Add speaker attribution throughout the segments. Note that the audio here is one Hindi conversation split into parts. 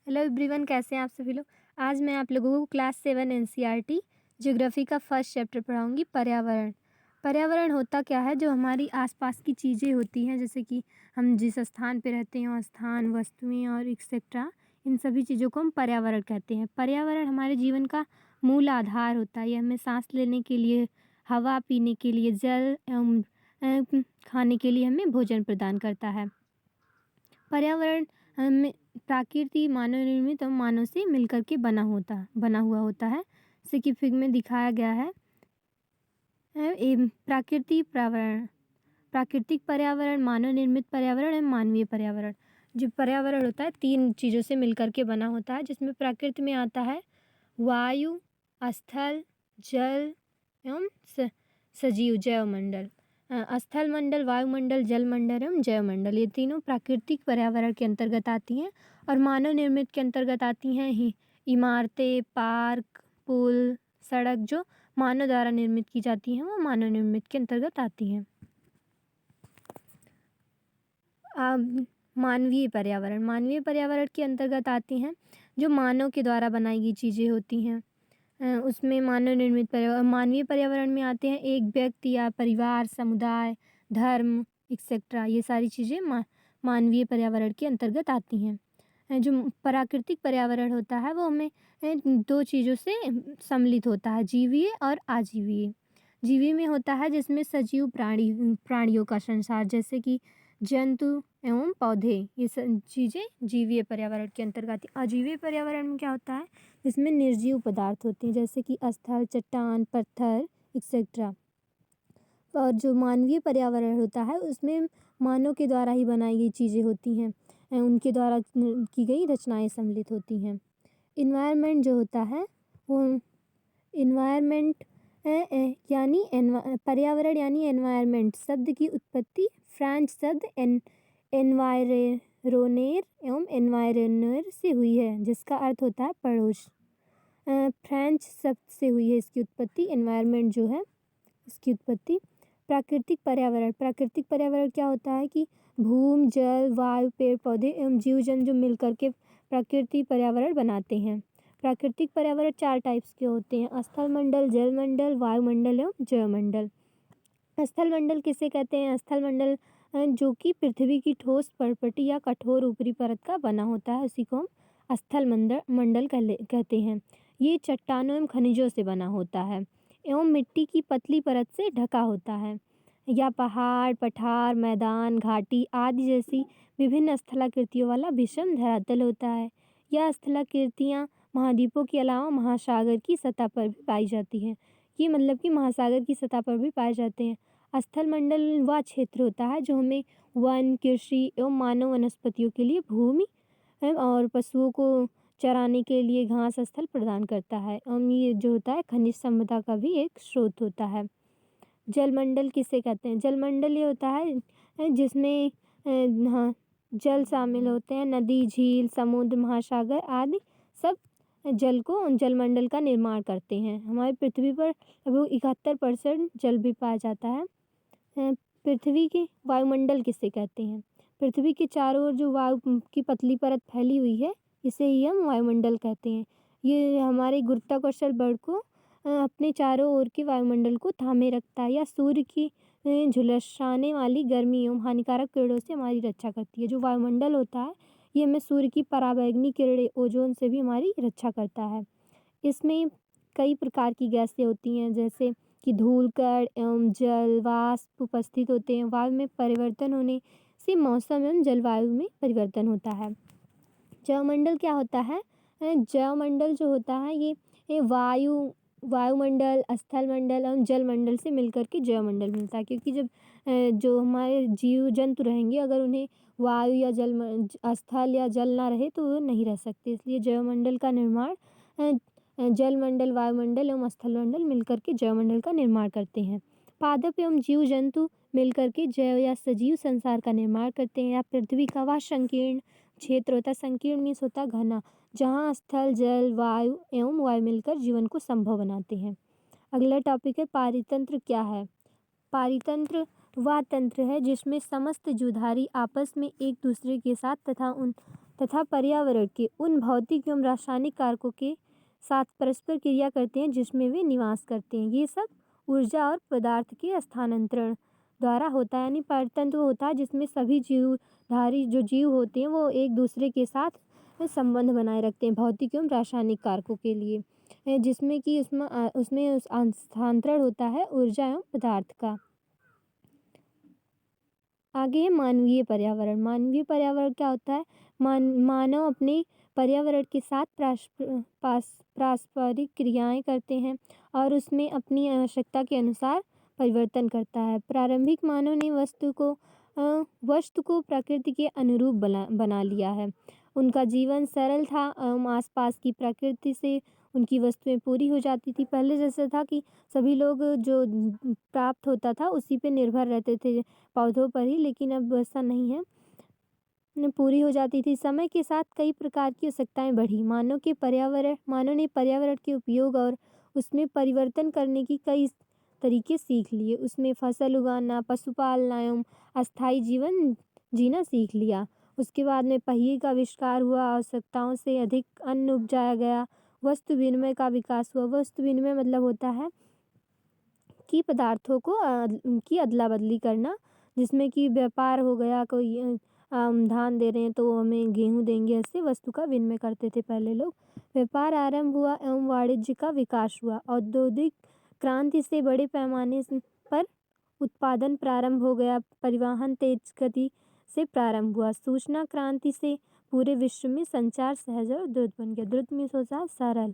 Speaker 1: हेलो एवरीवन, कैसे हैं आप सभी लोग। आज मैं आप लोगों को क्लास 7 एनसीईआरटी ज्योग्राफी का फर्स्ट चैप्टर पढ़ाऊंगी, पर्यावरण। पर्यावरण होता क्या है? जो हमारी आसपास की चीज़ें होती हैं, जैसे कि हम जिस स्थान पे रहते हैं वहाँ स्थान, वस्तुएं और एक्सेट्रा, इन सभी चीज़ों को हम पर्यावरण कहते हैं। पर्यावरण हमारे जीवन का मूल आधार होता है। ये हमें सांस लेने के लिए, हवा पीने के लिए, जल एवं खाने के लिए हमें भोजन प्रदान करता है। पर्यावरण में प्रकृति मानव निर्मित और मानव से मिलकर के बना हुआ होता है। जैसे कि फिगर में दिखाया गया है। प्राकृतिक पर्यावरण, मानव निर्मित पर्यावरण एवं मानवीय पर्यावरण। जो पर्यावरण होता है 3 चीज़ों से मिलकर के बना होता है, जिसमें प्रकृति में आता है वायु, स्थल, जल एवं सजीव जैवमंडल। स्थल मंडल, वायुमंडल, जलमंडल एवं जैवमंडल, ये तीनों प्राकृतिक पर्यावरण के अंतर्गत आती हैं। और मानव निर्मित के अंतर्गत आती हैं ही इमारतें, पार्क, पुल, सड़क, जो मानव द्वारा निर्मित की जाती हैं वो मानव निर्मित के अंतर्गत आती हैं। मानवीय पर्यावरण के अंतर्गत आती हैं जो मानव के द्वारा बनाई गई चीज़ें होती हैं। उसमें मानव निर्मित पर्यावरण, मानवीय पर्यावरण में आते हैं एक व्यक्ति या परिवार, समुदाय, धर्म एक्सेट्रा, ये सारी चीज़ें मानवीय पर्यावरण के अंतर्गत आती हैं। जो प्राकृतिक पर्यावरण होता है वो हमें 2 चीज़ों से सम्मिलित होता है, जीवीय और अजीवीय। जीवीय में होता है जिसमें सजीव प्राणियों का संसार, जैसे कि जंतु एवं पौधे, ये चीज़ें जीवीय पर्यावरण के अंतर्गत आती हैं। अजीवीय पर्यावरण में क्या होता है? जिसमें निर्जीव पदार्थ होते हैं, जैसे कि स्थल, चट्टान, पत्थर एक्सेट्रा। और जो मानवीय पर्यावरण होता है उसमें मानव के द्वारा ही बनाई गई चीज़ें होती हैं, उनके द्वारा की गई रचनाएं सम्मिलित होती हैं। इन्वायरमेंट जो होता है वो इन्वायरमेंट यानी पर्यावरण यानी एनवायरमेंट शब्द की उत्पत्ति फ्रेंच शब्द एनवायरोनेर एवं एनवायरनर से हुई है, जिसका अर्थ होता है पड़ोस। फ्रेंच शब्द से हुई है इसकी उत्पत्ति। एनवायरमेंट जो है इसकी उत्पत्ति। प्राकृतिक पर्यावरण क्या होता है कि भूमि, जल, वायु, पेड़ पौधे एवं जीव जंतु जो मिलकर के प्राकृतिक पर्यावरण बनाते हैं। प्राकृतिक पर्यावरण 4 टाइप्स के होते हैं, स्थल मंडल, जल मंडल, वायुमंडल एवं जैवमंडल। स्थल मंडल किसे कहते हैं? स्थल मंडल जो कि पृथ्वी की ठोस पर्पटी या कठोर ऊपरी परत का बना होता है, उसी को हम स्थल मंडल कहते हैं। ये चट्टानों एवं खनिजों से बना होता है एवं मिट्टी की पतली परत से ढका होता है, या पहाड़, पठार, मैदान, घाटी आदि जैसी विभिन्न स्थलाकृतियों वाला विषम धरातल होता है। यह स्थलाकृतियाँ महाद्वीपों के अलावा महासागर की सतह पर भी पाई जाती हैं। ये मतलब कि महासागर की सतह पर भी पाए जाते हैं। स्थल मंडल वह क्षेत्र होता है जो हमें वन, कृषि एवं मानव वनस्पतियों के लिए भूमि और पशुओं को चराने के लिए घास स्थल प्रदान करता है। ये जो होता है खनिज संपदा का भी एक स्रोत होता है। जलमंडल किसे कहते हैं? जलमंडल ये होता है जिसमें जल शामिल होते हैं, नदी, झील, समुद्र, महासागर आदि सब जलमंडल का निर्माण करते हैं। हमारी पृथ्वी पर लगभग 71% जल भी पाया जाता है। पृथ्वी के वायुमंडल किसे कहते हैं? पृथ्वी के चारों ओर जो वायु की पतली परत फैली हुई है, इसे ही हम वायुमंडल कहते हैं। ये हमारे गुरुत्वाकर्षण बल को अपने चारों ओर के वायुमंडल को थामे रखता है, या सूर्य की झुलसाने वाली गर्मी एवं हानिकारक किरणों से हमारी रक्षा करती है। जो वायुमंडल होता है ये हमें सूर्य की पराबैंगनी किरणें, ओजोन से भी हमारी रक्षा करता है। इसमें कई प्रकार की गैसें होती हैं, जैसे कि धूल कण एवं जल वाष्प उपस्थित होते हैं। वायु में परिवर्तन होने से मौसम एवं जलवायु में परिवर्तन होता है। जैवमंडल क्या होता है? जैवमंडल जो होता है ये वायुमंडल, स्थल मंडल और जलमंडल से मिलकर के जैवमंडल मिलता है। क्योंकि जब जो हमारे जीव जंतु रहेंगे, अगर उन्हें वायु या स्थल या जल ना रहे तो वो नहीं रह सकते। इसलिए जैवमंडल का निर्माण जलमंडल, वायुमंडल एवं स्थल मंडल मिलकर के जैवमंडल का निर्माण करते हैं। पादप एवं जीव जंतु मिलकर के जैव या सजीव संसार का निर्माण करते हैं। या पृथ्वी का वह संकीर्ण क्षेत्र होता है, संकीर्ण मीन्स होता है घना, जहाँ स्थल, जल, वायु एवं वायु मिलकर जीवन को संभव बनाते हैं। अगला टॉपिक है पारितंत्र क्या है? पारितंत्र वह तंत्र है जिसमें समस्त जीवधारी आपस में एक दूसरे के साथ तथा पर्यावरण के उन भौतिक एवं रासायनिक कारकों के साथ परस्पर क्रिया करते हैं जिसमें वे निवास करते हैं। ये सब ऊर्जा और पदार्थ के स्थानांतरण द्वारा होता है, यानी परितंत्र होता है जिसमें सभी जीवधारी जो जीव होते हैं वो एक दूसरे के साथ संबंध बनाए रखते हैं भौतिक एवं रासायनिक कारकों के लिए, जिसमें कि उसमें स्थानांतरण होता है ऊर्जा एवं पदार्थ का। आगे है मानवीय पर्यावरण। मानवीय पर्यावरण क्या होता है? मानव अपने पर्यावरण के साथ पारस्परिक क्रियाएं करते हैं और उसमें अपनी आवश्यकता के अनुसार परिवर्तन करता है। प्रारंभिक मानव ने वस्तु को प्रकृति के अनुरूप बना लिया है। उनका जीवन सरल था एवं आसपास की प्रकृति से उनकी वस्तुएं पूरी हो जाती थी। पहले जैसा था कि सभी लोग जो प्राप्त होता था उसी पे निर्भर रहते थे, पौधों पर ही, लेकिन अब ऐसा नहीं है, पूरी हो जाती थी। समय के साथ कई प्रकार की आवश्यकताएं बढ़ी। मानव ने पर्यावरण के उपयोग और उसमें परिवर्तन करने की कई तरीके सीख लिए। उसमें फसल उगाना, पशुपालना एवं अस्थायी जीवन जीना सीख लिया। उसके बाद में पहिए का आविष्कार हुआ, आवश्यकताओं से अधिक अन्न उपजाया गया, वस्तु विनिमय का विकास हुआ। वस्तु विनिमय मतलब होता है कि पदार्थों को की अदला बदली करना, जिसमें कि व्यापार हो गया, कोई धान दे रहे हैं तो हमें गेहूँ देंगे, ऐसे वस्तु का विनिमय करते थे पहले लोग। व्यापार आरंभ हुआ एवं वाणिज्य का विकास हुआ। औद्योगिक क्रांति से बड़े पैमाने पर उत्पादन प्रारंभ हो गया। परिवहन तेज गति से प्रारंभ हुआ। सूचना क्रांति से पूरे विश्व में संचार सहज और द्रुत बन गया। द्रुत में सोचा सरल।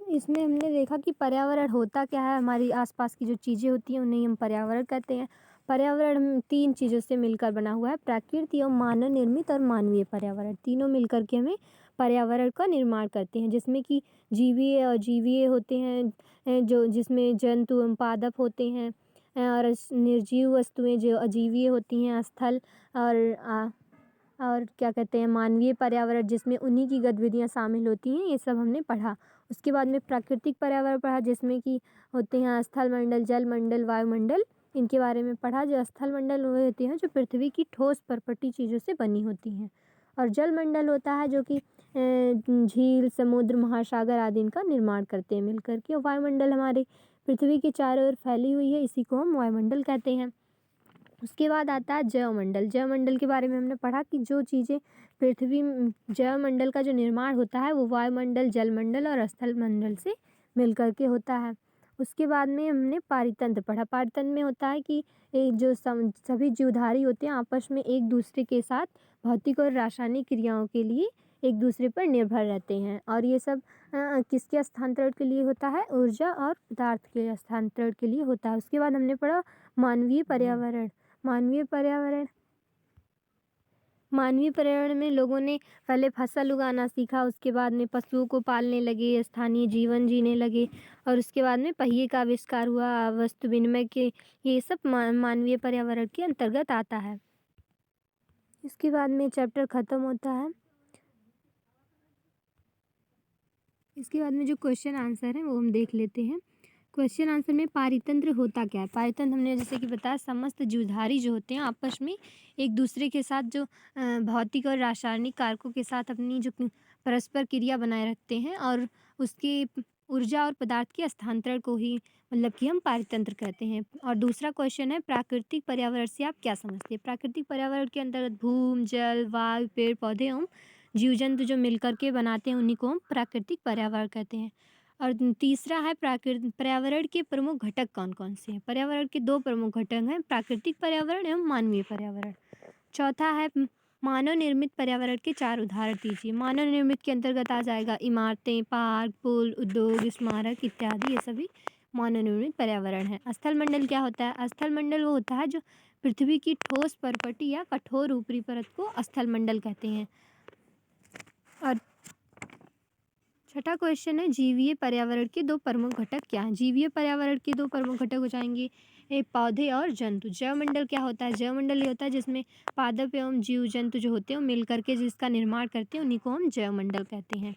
Speaker 1: इसमें हमने देखा कि पर्यावरण होता क्या है। हमारी आसपास की जो चीज़ें होती हैं उन्हें हम पर्यावरण कहते हैं। पर्यावरण 3 चीज़ों से मिलकर बना हुआ है, प्राकृतिक एवं मानव निर्मित और मानवीय पर्यावरण। तीनों मिलकर के हमें पर्यावरण का निर्माण करते हैं, जिसमें कि जीवीय और अजीवीय होते हैं, जो जिसमें जंतु एवं पादप होते हैं, और निर्जीव वस्तुएं जो अजीवीय होती हैं, स्थल और क्या कहते हैं मानवीय पर्यावरण, जिसमें उन्हीं की गतिविधियाँ शामिल होती हैं। ये सब हमने पढ़ा। उसके बाद में प्राकृतिक पर्यावरण पढ़ा, जिसमें कि होते हैं स्थल मंडल, जल मंडल, वायुमंडल। इनके बारे में पढ़ा। जो स्थल मंडल वो होते हैं जो पृथ्वी की ठोस पर्पटी चीज़ों से बनी होती हैं, और जल मंडल होता है जो कि झील, समुद्र, महासागर आदि इनका निर्माण करते हैं मिलकर के। वायुमंडल हमारे पृथ्वी के चारों ओर फैली हुई है, इसी को हम वायुमंडल कहते हैं। उसके बाद आता है जैवमंडल। जैवमंडल के बारे में हमने पढ़ा कि जो चीज़ें जैवमंडल का जो निर्माण होता है वो वायुमंडल, जलमंडल और स्थल मंडल से मिलकर के होता है। उसके बाद में हमने पारितंत्र पढ़ा। पारितंत्र में होता है कि जो सभी जीवधारी होते हैं आपस में एक दूसरे के साथ भौतिक और रासायनिक क्रियाओं के लिए एक दूसरे पर निर्भर रहते हैं, और ये सब किसके स्थानांतरण के लिए होता है? ऊर्जा और पदार्थ के स्थानांतरण के लिए होता है। उसके बाद हमने पढ़ा मानवीय पर्यावरण। मानवीय पर्यावरण में लोगों ने पहले फसल उगाना सीखा, उसके बाद में पशुओं को पालने लगे, स्थानीय जीवन जीने लगे, और उसके बाद में पहिए का आविष्कार हुआ, वस्तु विनिमय के, ये सब मानवीय पर्यावरण के अंतर्गत आता है। इसके बाद में चैप्टर ख़त्म होता है। इसके बाद में जो क्वेश्चन आंसर है वो हम देख लेते हैं। क्वेश्चन आंसर में पारितंत्र होता क्या है? पारितंत्र हमने जैसे कि बताया, समस्त जीवधारी जो होते हैं आपस में एक दूसरे के साथ जो भौतिक और रासायनिक कारकों के साथ अपनी जो परस्पर क्रिया बनाए रखते हैं, और उसके ऊर्जा और पदार्थ के स्थानांतरण को ही मतलब कि हम पारितंत्र कहते हैं। और दूसरा क्वेश्चन है प्राकृतिक पर्यावरण से आप क्या समझते हैं? प्राकृतिक पर्यावरण के अंतर्गत भूमि, जल, वायु, पेड़ पौधे एवं जीव जंतु जो मिलकर के बनाते हैं उन्हीं को हम प्राकृतिक पर्यावरण कहते हैं। और तीसरा है पर्यावरण के प्रमुख घटक कौन कौन से हैं? पर्यावरण के 2 प्रमुख घटक हैं, प्राकृतिक पर्यावरण एवं मानवीय पर्यावरण। चौथा है मानव निर्मित पर्यावरण के 4 उदाहरण दीजिए। मानव निर्मित के अंतर्गत आ जाएगा इमारतें, पार्क, पुल, उद्योग, स्मारक इत्यादि, ये सभी मानव निर्मित पर्यावरण है। स्थल मंडल क्या होता है? स्थल मंडल वो होता है जो पृथ्वी की ठोस परपटी या कठोर ऊपरी परत को स्थल मंडल कहते हैं। और छठा क्वेश्चन है जीवीय पर्यावरण के 2 प्रमुख घटक क्या हैं? जीवीय पर्यावरण के 2 प्रमुख घटक हो जाएंगे पौधे और जंतु। जैवमंडल क्या होता है? जैवमंडल ये होता है जिसमें पादप एवं जीव जंतु जो होते हैं वो मिलकर के जिसका निर्माण करते हैं उन्हीं को हम जैवमंडल कहते हैं।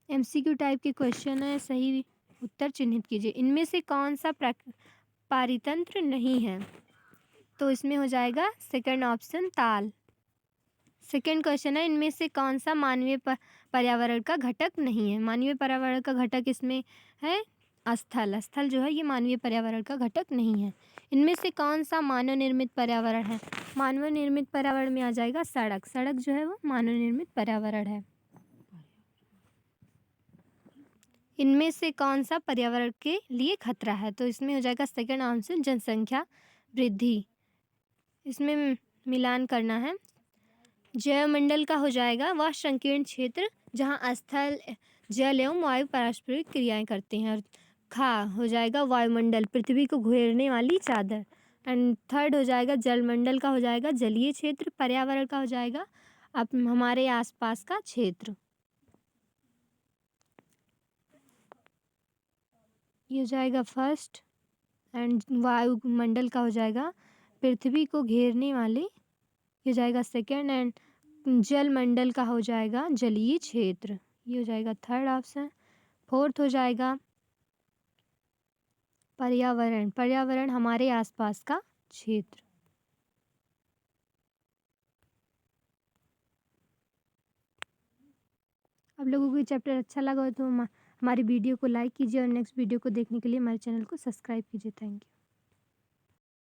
Speaker 1: MCQ टाइप के क्वेश्चन है, सही उत्तर चिन्हित कीजिए। इनमें से कौन सा पारितंत्र नहीं है? तो इसमें हो जाएगा सेकंड ऑप्शन ताल। सेकंड क्वेश्चन है, इनमें से कौन सा मानवीय पर्यावरण का घटक नहीं है? मानवीय पर्यावरण का घटक इसमें है स्थल। स्थल जो है ये मानवीय पर्यावरण का घटक नहीं है। इनमें से कौन सा मानव निर्मित पर्यावरण है? मानव निर्मित पर्यावरण में आ जाएगा सड़क। सड़क जो है वो मानव निर्मित पर्यावरण है। इनमें से कौन सा पर्यावरण के लिए खतरा है? तो इसमें हो जाएगा सेकंड ऑप्शन जनसंख्या वृद्धि। इसमें मिलान करना है। जैवमंडल का हो जाएगा वह संकीर्ण क्षेत्र जहाँ स्थल, जल एवं वायु पारस्परिक क्रियाएं करते हैं। और खा हो जाएगा वायुमंडल, पृथ्वी को घेरने वाली चादर। एंड थर्ड हो जाएगा जलमंडल का हो जाएगा जलीय क्षेत्र। पर्यावरण का हो जाएगा अब हमारे आसपास का क्षेत्र। ये हो जाएगा फर्स्ट। एंड वायुमंडल का हो जाएगा पृथ्वी को घेरने वाले, ये हो जाएगा सेकेंड। एंड जलमंडल का हो जाएगा जलीय क्षेत्र, ये हो जाएगा थर्ड ऑप्शन। फोर्थ हो जाएगा पर्यावरण। पर्यावरण हमारे आसपास का क्षेत्र। आप लोगों को ये चैप्टर अच्छा लगा हो तो हमारी वीडियो को लाइक कीजिए और नेक्स्ट वीडियो को देखने के लिए हमारे चैनल को सब्सक्राइब कीजिए। Thank you.